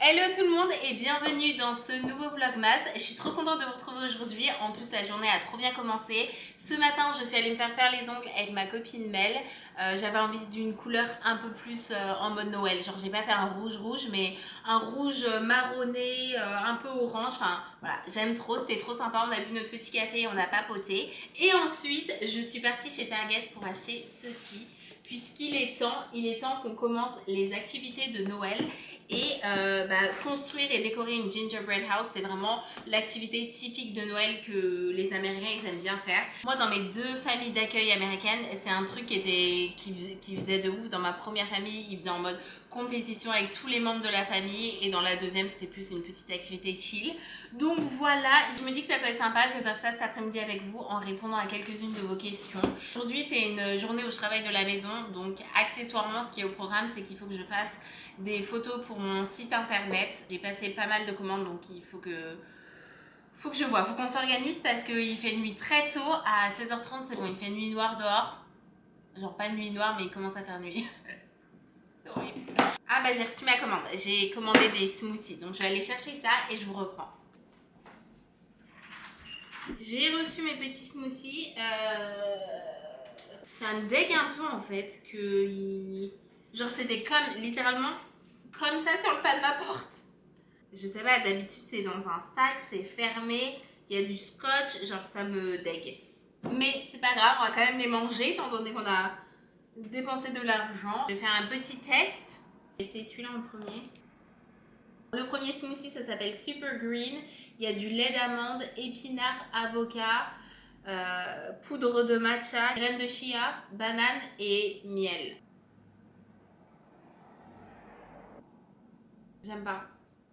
Hello tout le monde et bienvenue dans ce nouveau vlogmas. Je suis trop contente de vous retrouver aujourd'hui. En plus la journée a trop bien commencé. Ce matin je suis allée me faire les ongles avec ma copine Mel. J'avais envie d'une couleur un peu plus en mode Noël. Genre j'ai pas fait un rouge mais un rouge marronné, un peu orange. Enfin voilà, j'aime trop, c'était trop sympa. On a bu notre petit café et on a papoté. Et ensuite je suis partie chez Target pour acheter ceci. Puisqu'il est temps qu'on commence les activités de Noël. Et construire et décorer une gingerbread house, c'est vraiment l'activité typique de Noël que les Américains ils aiment bien faire. Moi, dans mes deux familles d'accueil américaines, c'est un truc qui faisait de ouf. Dans ma première famille, ils faisaient en mode compétition avec tous les membres de la famille, et dans la deuxième, c'était plus une petite activité chill. Donc voilà, je me dis que ça peut être sympa. Je vais faire ça cet après-midi avec vous en répondant à quelques-unes de vos questions. Aujourd'hui, c'est une journée où je travaille de la maison, donc accessoirement, ce qui est au programme, c'est qu'il faut que je fasse des photos pour mon site internet. J'ai passé pas mal de commandes, donc il faut que je vois, faut qu'on s'organise parce qu'il fait nuit très tôt. À 16h30 c'est bon, il fait nuit noire dehors. Genre pas nuit noire mais il commence à faire nuit. C'est horrible. Ah bah j'ai reçu ma commande, j'ai commandé des smoothies, donc je vais aller chercher ça et je vous reprends. J'ai reçu mes petits smoothies. Ça me dégue un peu en fait que genre c'était comme littéralement comme ça sur le pas de ma porte. Je sais pas, d'habitude c'est dans un sac, c'est fermé, il y a du scotch, genre ça me dégue. Mais c'est pas grave, on va quand même les manger étant donné qu'on a dépensé de l'argent. Je vais faire un petit test. Je vais essayer celui-là en premier. Le premier smoothie, ça s'appelle Super Green. Il y a du lait d'amande, épinards, avocat, poudre de matcha, graines de chia, banane et miel. J'aime pas.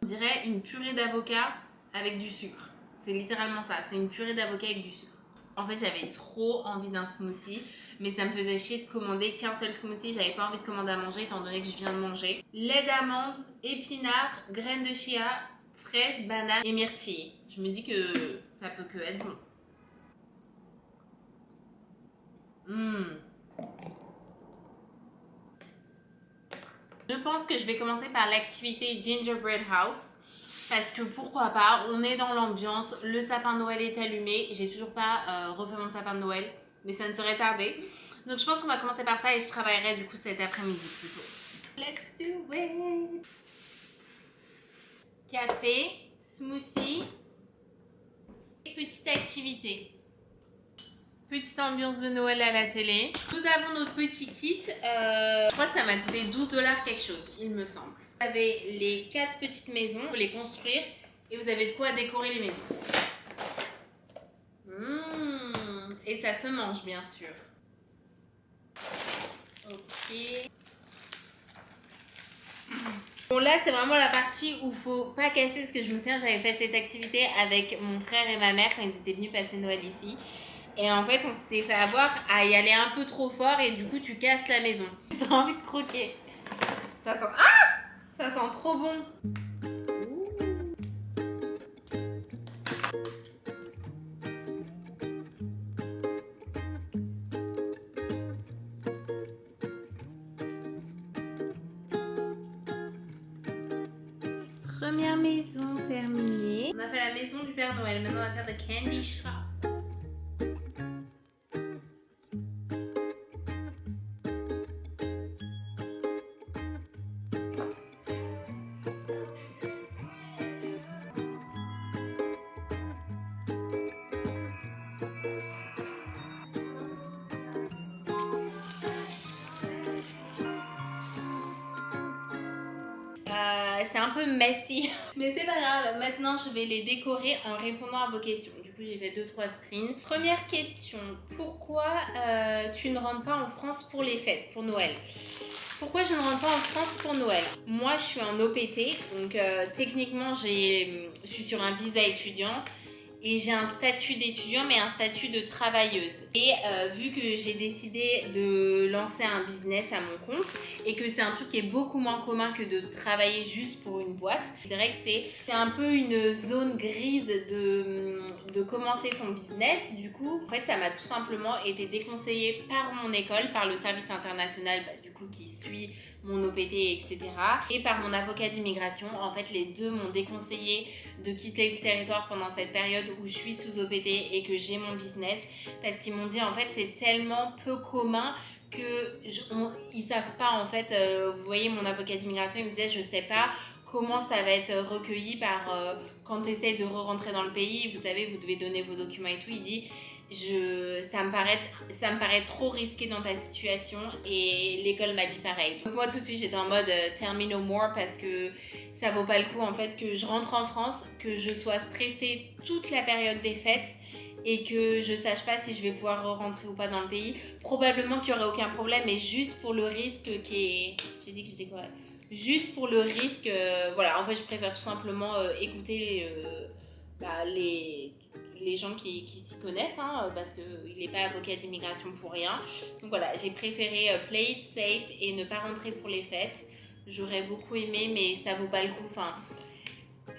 On dirait une purée d'avocat avec du sucre. C'est littéralement ça, c'est une purée d'avocat avec du sucre. En fait, j'avais trop envie d'un smoothie, mais ça me faisait chier de commander qu'un seul smoothie. J'avais pas envie de commander à manger étant donné que je viens de manger. Lait d'amande, épinards, graines de chia, fraises, bananes et myrtilles. Je me dis que ça peut que être bon. Je pense que je vais commencer par l'activité Gingerbread House. Parce que pourquoi pas, on est dans l'ambiance, le sapin de Noël est allumé. J'ai toujours pas refait mon sapin de Noël, mais ça ne saurait tarder. Donc je pense qu'on va commencer par ça et je travaillerai du coup cet après-midi plutôt. Let's do it! Café, smoothie et petite activité. Petite ambiance de Noël à la télé. Nous avons notre petit kit. Je crois que ça m'a coûté 12$ quelque chose, il me semble. Vous avez les 4 petites maisons, vous les construire et vous avez de quoi décorer les maisons. Et ça se mange bien sûr. Ok. Bon là c'est vraiment la partie où faut pas casser parce que je me souviens j'avais fait cette activité avec mon frère et ma mère quand ils étaient venus passer Noël ici. Et en fait on s'était fait avoir à y aller un peu trop fort et du coup tu casses la maison. J'ai envie de croquer. Ça sent... Ah! Ça sent trop bon. Première maison terminée. On a fait la maison du Père Noël. Maintenant on va faire the candy shop. C'est un peu messy, mais c'est pas grave. Maintenant, je vais les décorer en répondant à vos questions. Du coup, j'ai fait 2-3 screens. Première question, pourquoi tu ne rentres pas en France pour les fêtes, pour Noël? Pourquoi je ne rentre pas en France pour Noël? Moi, je suis en OPT, donc techniquement, je suis sur un visa étudiant. Et j'ai un statut d'étudiant mais un statut de travailleuse. Et vu que j'ai décidé de lancer un business à mon compte et que c'est un truc qui est beaucoup moins commun que de travailler juste pour une boîte, c'est vrai que c'est un peu une zone grise de commencer son business. Du coup, en fait, ça m'a tout simplement été déconseillé par mon école, par le service international du coup qui suit mon OPT, etc. Et par mon avocat d'immigration. En fait, les deux m'ont déconseillé de quitter le territoire pendant cette période où je suis sous OPT et que j'ai mon business, parce qu'ils m'ont dit en fait c'est tellement peu commun que ils savent pas en fait. Vous voyez, mon avocat d'immigration il me disait je sais pas comment ça va être recueilli par quand tu essaies de re-rentrer dans le pays, vous savez, vous devez donner vos documents et tout. Il dit ça me paraît trop risqué dans ta situation, et l'école m'a dit pareil. Donc moi tout de suite j'étais en mode tell me no more, parce que ça vaut pas le coup en fait que je rentre en France, que je sois stressée toute la période des fêtes et que je sache pas si je vais pouvoir rentrer ou pas dans le pays. Probablement qu'il y aurait aucun problème, mais juste pour le risque qui est... J'ai dit que j'étais correcte. Juste pour le risque, voilà, en fait je préfère tout simplement écouter les gens qui s'y connaissent, hein, parce qu'il n'est pas avocat d'immigration pour rien. Donc voilà, j'ai préféré play it safe et ne pas rentrer pour les fêtes. J'aurais beaucoup aimé, mais ça vaut pas le coup. Enfin,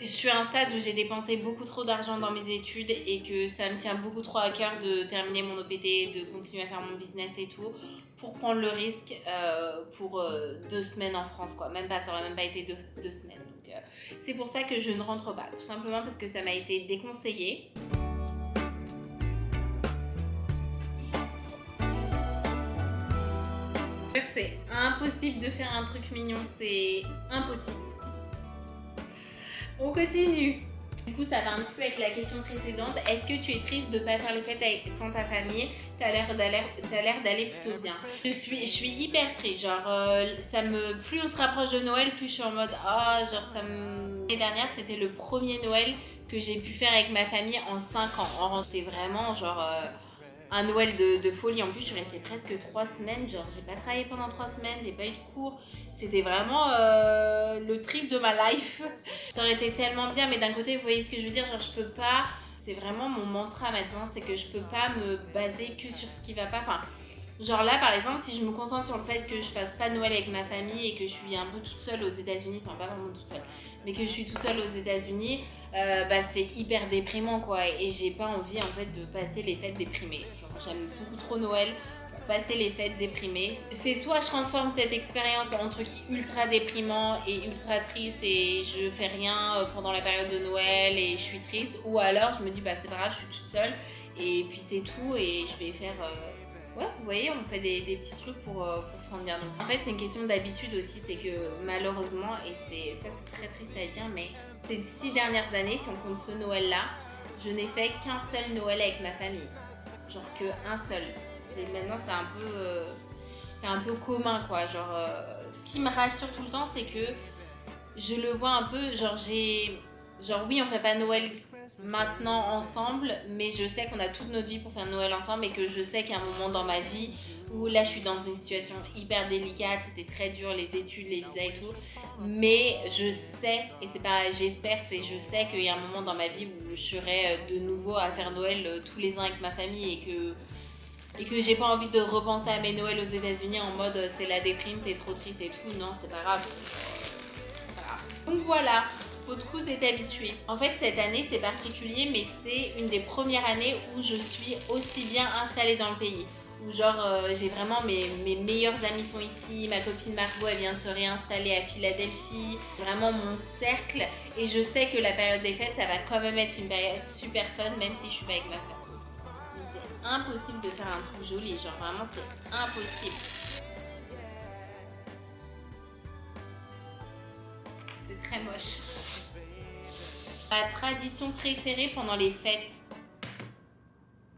je suis à un stade où j'ai dépensé beaucoup trop d'argent dans mes études et que ça me tient beaucoup trop à cœur de terminer mon OPT, de continuer à faire mon business et tout, pour prendre le risque pour 2 semaines en France, quoi. Même pas, ça aurait même pas été deux semaines. Donc c'est pour ça que je ne rentre pas, tout simplement parce que ça m'a été déconseillé. C'est impossible de faire un truc mignon, c'est impossible. On continue. Du coup, ça va un petit peu avec la question précédente. Est-ce que tu es triste de ne pas faire les fêtes sans ta famille? T'as l'air d'aller plutôt bien. Je suis hyper triste. Genre, plus on se rapproche de Noël, plus je suis en mode L'année dernière, c'était le premier Noël que j'ai pu faire avec ma famille en 5 ans. C'était vraiment un Noël de folie. En plus, je suis restée presque 3 semaines. Genre, j'ai pas travaillé pendant 3 semaines, j'ai pas eu de cours. C'était vraiment le trip de ma life. Ça aurait été tellement bien, mais d'un côté, vous voyez ce que je veux dire, genre je peux pas... C'est vraiment mon mantra maintenant, c'est que je peux pas me baser que sur ce qui va pas. Enfin, genre là, par exemple, si je me concentre sur le fait que je fasse pas Noël avec ma famille et que je suis un peu toute seule aux États-Unis, enfin pas vraiment toute seule, mais que je suis toute seule aux États-Unis, c'est hyper déprimant, quoi. Et j'ai pas envie en fait de passer les fêtes déprimées. Genre j'aime beaucoup trop Noël. Passer les fêtes déprimées. C'est soit je transforme cette expérience en truc ultra déprimant et ultra triste et je fais rien pendant la période de Noël et je suis triste, ou alors je me dis c'est pas grave, je suis toute seule et puis c'est tout et je vais faire... Ouais, vous voyez, on fait des petits trucs pour se rendre bien. Donc, en fait, c'est une question d'habitude aussi, c'est que malheureusement, et c'est très triste à dire, mais ces 6 dernières années, si on compte ce Noël-là, je n'ai fait qu'un seul Noël avec ma famille. Genre que un seul. Maintenant c'est un peu commun, quoi. Genre ce qui me rassure tout le temps, c'est que je le vois un peu, genre oui, on fait pas Noël maintenant ensemble, mais je sais qu'on a toute notre vie pour faire Noël ensemble, et que je sais qu'il y a un moment dans ma vie où là je suis dans une situation hyper délicate, c'était très dur, les études, les visas et tout, mais je sais, et c'est pas j'espère, c'est je sais qu'il y a un moment dans ma vie où je serai de nouveau à faire Noël tous les ans avec ma famille, et que j'ai pas envie de repenser à mes Noëls aux États-Unis en mode c'est la déprime, c'est trop triste et tout. Non, c'est pas grave. Donc voilà, votre cous est habitué. En fait, cette année c'est particulier, mais c'est une des premières années où je suis aussi bien installée dans le pays. Où j'ai vraiment mes meilleurs amis sont ici, ma copine Margot elle vient de se réinstaller à Philadelphie, vraiment mon cercle, et je sais que la période des fêtes ça va quand même être une période super fun, même si je suis pas avec ma famille. C'est impossible de faire un truc joli, genre vraiment c'est impossible. C'est très moche. Ma tradition préférée pendant les fêtes.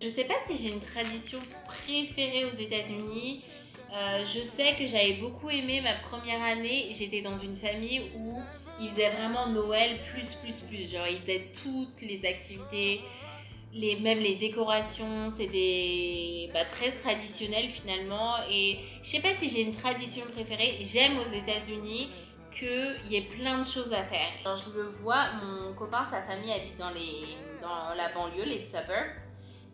Je sais pas si j'ai une tradition préférée aux États-Unis. Je sais que j'avais beaucoup aimé ma première année. J'étais dans une famille où ils faisaient vraiment Noël plus. Genre ils faisaient toutes les activités. Même les décorations, c'était très traditionnel finalement. Et je sais pas si j'ai une tradition préférée. J'aime aux États-Unis qu'il y ait plein de choses à faire. Alors, je le vois, mon copain, sa famille habite dans la banlieue, les suburbs.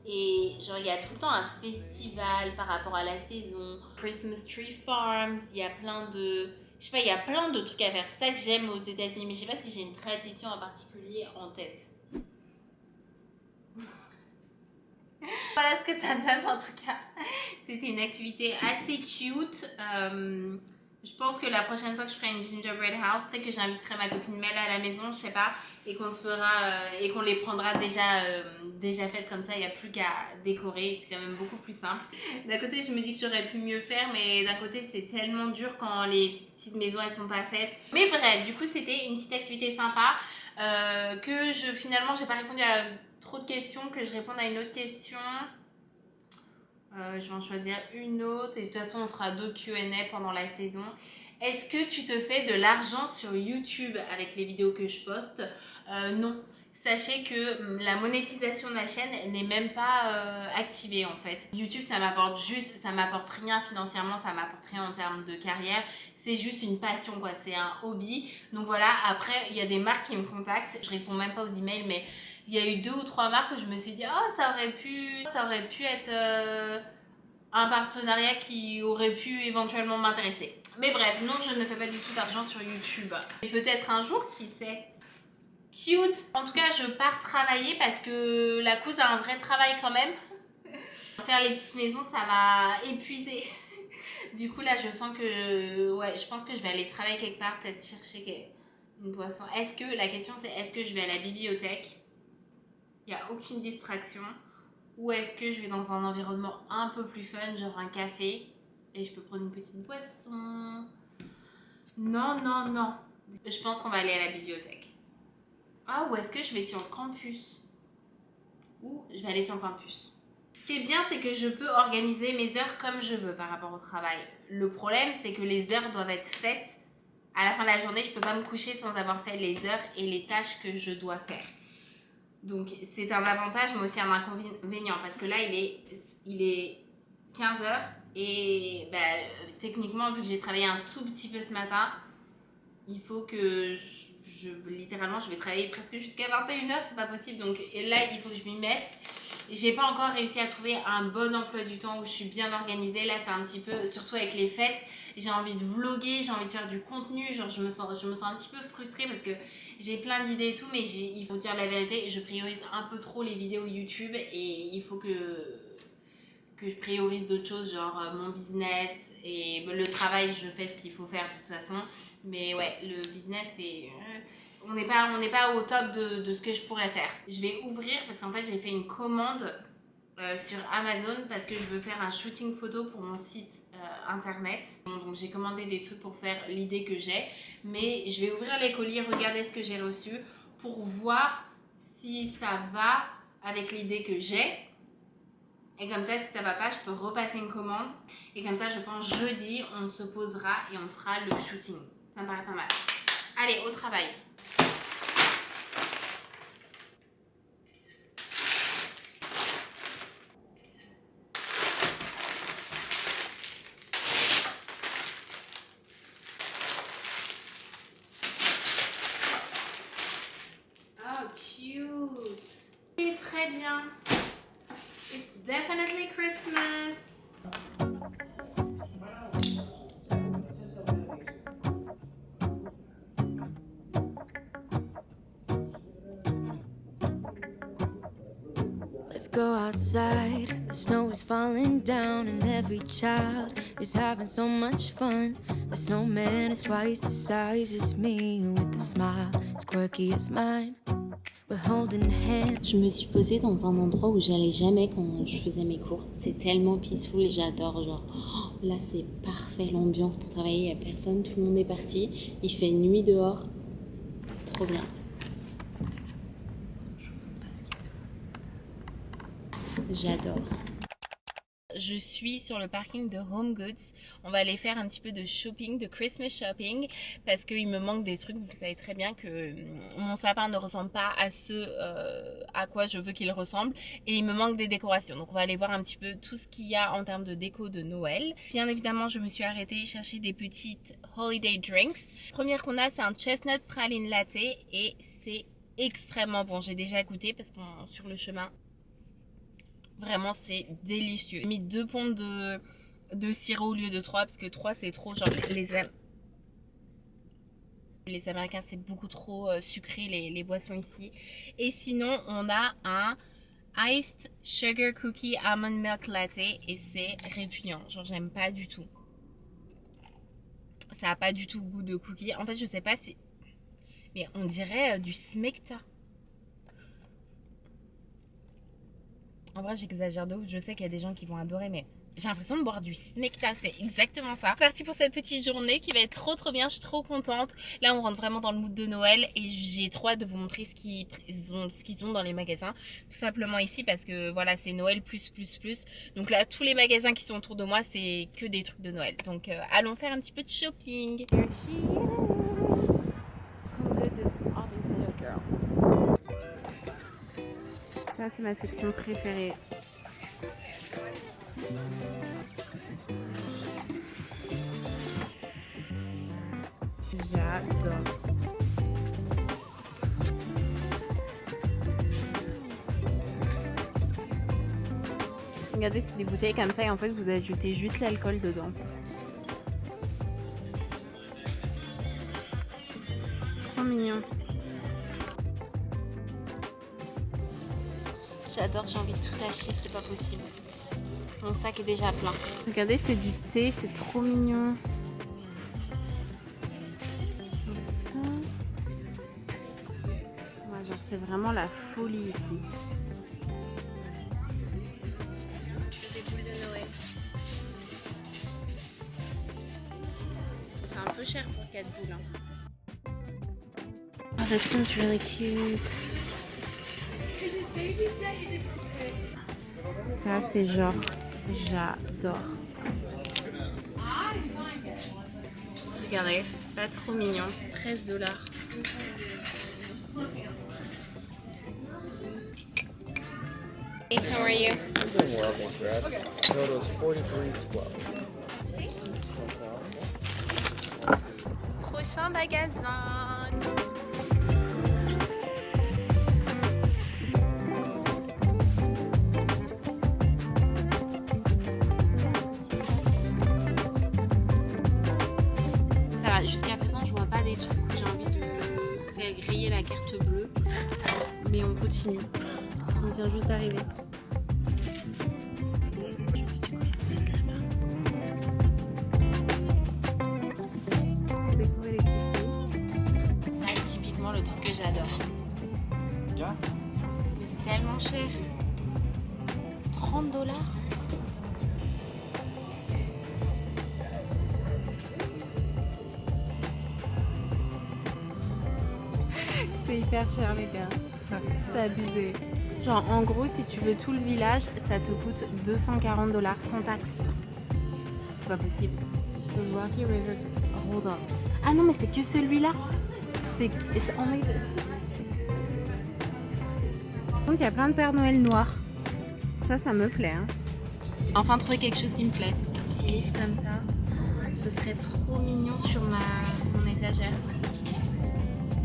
Et il y a tout le temps un festival par rapport à la saison. Christmas Tree Farms, il y a plein de... Je sais pas, il y a plein de trucs à faire. C'est ça que j'aime aux États-Unis. Mais je sais pas si j'ai une tradition en particulier en tête. Voilà ce que ça donne en tout cas. C'était une activité assez cute. Je pense que la prochaine fois que je ferai une gingerbread house, peut-être que j'inviterai ma copine Mel à la maison, je sais pas, et qu'on se fera et qu'on les prendra déjà faites comme ça, il n'y a plus qu'à décorer, c'est quand même beaucoup plus simple. D'un côté, je me dis que j'aurais pu mieux faire, mais d'un côté, c'est tellement dur quand les petites maisons elles sont pas faites. Mais bref, du coup, c'était une petite activité sympa que finalement, j'ai pas répondu à trop de questions, que je réponde à une autre question. Je vais en choisir une autre et de toute façon on fera d'autres Q&A pendant la saison. Est-ce que tu te fais de l'argent sur YouTube avec les vidéos que je poste? Non. Sachez que la monétisation de ma chaîne n'est même pas activée en fait. YouTube ça m'apporte rien financièrement, ça m'apporte rien en termes de carrière. C'est juste une passion quoi, c'est un hobby. Donc voilà, après il y a des marques qui me contactent, je réponds même pas aux emails mais il y a eu 2 ou 3 marques où je me suis dit oh ça aurait pu être un partenariat qui aurait pu éventuellement m'intéresser. Mais bref, non, je ne fais pas du tout d'argent sur YouTube. Et peut-être un jour, qui sait. Cute. En tout cas, je pars travailler parce que la cause a un vrai travail quand même. Faire les petites maisons, ça m'a épuisée. Du coup, là, je sens que... Ouais, je pense que je vais aller travailler quelque part, peut-être chercher une boisson. La question c'est, est-ce que je vais à la bibliothèque? Il n'y a aucune distraction. Ou est-ce que je vais dans un environnement un peu plus fun, genre un café, et je peux prendre une petite boisson? Non, non, non. Je pense qu'on va aller à la bibliothèque. Ah, ou est-ce que je vais sur le campus? Ou je vais aller sur le campus. Ce qui est bien, c'est que je peux organiser mes heures comme je veux par rapport au travail. Le problème, c'est que les heures doivent être faites. À la fin de la journée, je ne peux pas me coucher sans avoir fait les heures et les tâches que je dois faire. Donc c'est un avantage mais aussi un inconvénient parce que là il est 15h et techniquement vu que j'ai travaillé un tout petit peu ce matin, il faut que littéralement je vais travailler presque jusqu'à 21h, c'est pas possible, donc et là il faut que je m'y mette. J'ai pas encore réussi à trouver un bon emploi du temps où je suis bien organisée. Là c'est un petit peu, surtout avec les fêtes, j'ai envie de vlogger, j'ai envie de faire du contenu, genre je me sens un petit peu frustrée parce que j'ai plein d'idées et tout, mais il faut dire la vérité, je priorise un peu trop les vidéos YouTube et il faut que je priorise d'autres choses, genre mon business et le travail, je fais ce qu'il faut faire de toute façon. Mais ouais, le business, on n'est pas au top de ce que je pourrais faire. Je vais ouvrir parce qu'en fait, j'ai fait une commande sur Amazon parce que je veux faire un shooting photo pour mon site internet. Donc j'ai commandé des trucs pour faire l'idée que j'ai, mais je vais ouvrir les colis, regarder ce que j'ai reçu pour voir si ça va avec l'idée que j'ai. Et comme ça, si ça va pas, je peux repasser une commande. Et comme ça, je pense jeudi, on se posera et on fera le shooting. Ça me paraît pas mal. Allez, au travail. Oh, cute. Et très bien. It's definitely Christmas. Let's go outside, the snow is falling down and every child is having so much fun. The snowman is twice the size as me with a smile as quirky as mine. We're holding hands. Je me suis posée dans un endroit où j'allais jamais quand je faisais mes cours. C'est tellement peaceful, j'adore. Genre, là c'est parfait l'ambiance pour travailler, il n'y a personne, tout le monde est parti. Il fait nuit dehors, c'est trop bien. J'adore. Je suis sur le parking de Home Goods. On va aller faire un petit peu de shopping, de Christmas shopping, parce qu'il me manque des trucs. Vous le savez très bien que mon sapin ne ressemble pas à à quoi je veux qu'il ressemble, et il me manque des décorations. Donc on va aller voir un petit peu tout ce qu'il y a en termes de déco de Noël. Bien évidemment, je me suis arrêtée chercher des petites holiday drinks. Première qu'on a, c'est un chestnut praline latte et c'est extrêmement bon. J'ai déjà goûté parce qu'on sur le chemin. Vraiment, c'est délicieux. J'ai mis 2 pompes de sirop au lieu de 3 parce que 3 c'est trop. Genre, les Américains, c'est beaucoup trop sucré les boissons ici. Et sinon, on a un Iced Sugar Cookie Almond Milk Latte et c'est répugnant. Genre j'aime pas du tout. Ça a pas du tout goût de cookie. En fait je sais pas si... Mais on dirait du smecta. En vrai j'exagère de ouf. Je sais qu'il y a des gens qui vont adorer mais... J'ai l'impression de boire du smecta, c'est exactement ça. Parti pour cette petite journée qui va être trop bien, je suis trop contente. Là on rentre vraiment dans le mood de Noël et j'ai trop hâte de vous montrer ce qu'ils ont dans les magasins. Tout simplement ici parce que voilà c'est Noël plus. Donc là tous les magasins qui sont autour de moi c'est que des trucs de Noël. Donc allons faire un petit peu de shopping. Here she is. Home Goods is obviously a girl. Ça c'est ma section préférée. J'adore. Regardez, c'est des bouteilles comme ça et en fait vous ajoutez juste l'alcool dedans. C'est trop mignon. J'adore, j'ai envie de tout acheter, c'est pas possible. Mon sac est déjà plein. Regardez, c'est du thé, c'est trop mignon. Ça. Ouais, genre c'est vraiment la folie ici. Des boules de Noël. C'est un peu cher pour 4 boules. Hein. Oh, this one's really cute. Ça c'est genre, j'adore. Regardez, c'est pas trop mignon. 13$. Hey, how are you? I'm doing well, thanks for asking. Total is $43.12. Prochain magasin. Ça va, jusqu'à présent je vois pas des trucs où j'ai envie de faire griller la carte bleue. Mais on continue. On vient juste d'arriver. Ça, typiquement le truc que j'adore. Mais c'est tellement cher. 30$. C'est hyper cher les gars. C'est abusé. Genre en gros si tu veux tout le village ça te coûte 240$ sans taxe. C'est pas possible. The Rocky River. Hold on. Ah non mais c'est que celui-là. C'est it's only this. Donc il y a plein de Père Noël noirs. Ça me plaît. Hein. Enfin trouver quelque chose qui me plaît. Un petit livre comme ça. Ce serait trop mignon sur mon étagère.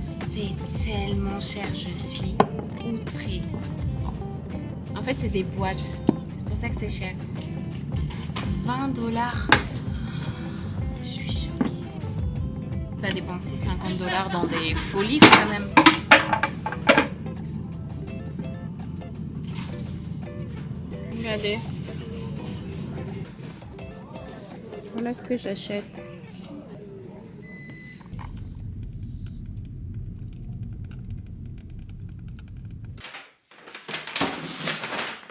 C'est tellement cher, je suis outrée. En fait, c'est des boîtes. C'est pour ça que c'est cher. 20$. Je suis choquée. Pas dépenser 50$ dans des faux livres quand même. Regardez. Voilà ce que j'achète.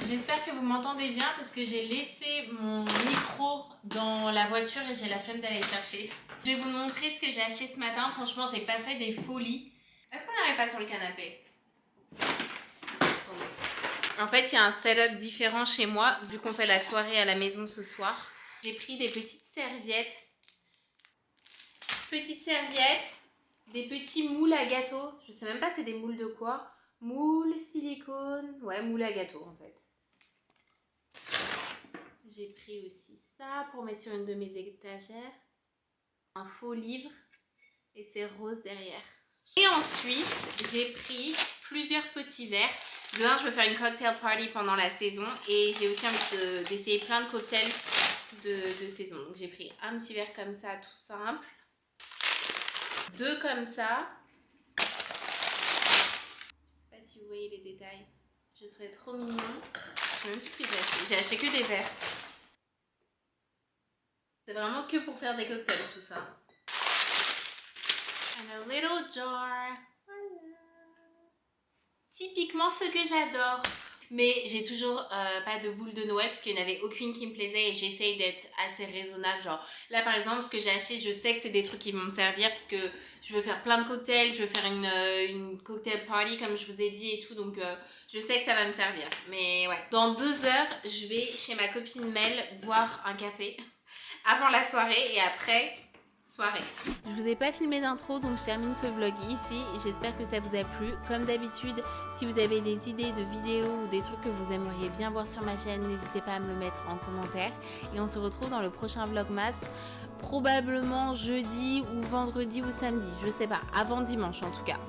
J'espère que vous m'entendez bien parce que j'ai laissé mon micro dans la voiture et j'ai la flemme d'aller le chercher. Je vais vous montrer ce que j'ai acheté ce matin. Franchement, j'ai pas fait des folies. Est-ce qu'on n'arrive pas sur le canapé? En fait, il y a un setup différent chez moi vu qu'on fait la soirée à la maison ce soir. J'ai pris des petites serviettes. Des petits moules à gâteau. Je sais même pas c'est des moules de quoi. Moules, silicone. Ouais, moules à gâteau en fait. J'ai pris aussi ça pour mettre sur une de mes étagères. Un faux livre. Et c'est rose derrière. Et ensuite, j'ai pris plusieurs petits verres. De un, je veux faire une cocktail party pendant la saison. Et j'ai aussi envie d'essayer plein de cocktails de saison. Donc j'ai pris un petit verre comme ça, tout simple. 2 comme ça. Je sais pas si vous voyez les détails. Je le trouvais trop mignon. Je sais même plus ce que j'ai acheté. J'ai acheté que des verres. C'est vraiment que pour faire des cocktails tout ça. And a little jar. Voilà. Typiquement ce que j'adore. Mais j'ai toujours pas de boule de Noël parce qu'il n'y en avait aucune qui me plaisait et j'essaye d'être assez raisonnable. Genre là par exemple ce que j'ai acheté, je sais que c'est des trucs qui vont me servir parce que je veux faire plein de cocktails, je veux faire une cocktail party comme je vous ai dit et tout, donc je sais que ça va me servir. Mais ouais, dans 2 heures je vais chez ma copine Mel boire un café avant la soirée et après soirée. Je vous ai pas filmé d'intro donc je termine ce vlog ici. J'espère que ça vous a plu. Comme d'habitude, si vous avez des idées de vidéos ou des trucs que vous aimeriez bien voir sur ma chaîne, n'hésitez pas à me le mettre en commentaire. Et on se retrouve dans le prochain vlogmas, probablement jeudi ou vendredi ou samedi, je sais pas, avant dimanche en tout cas.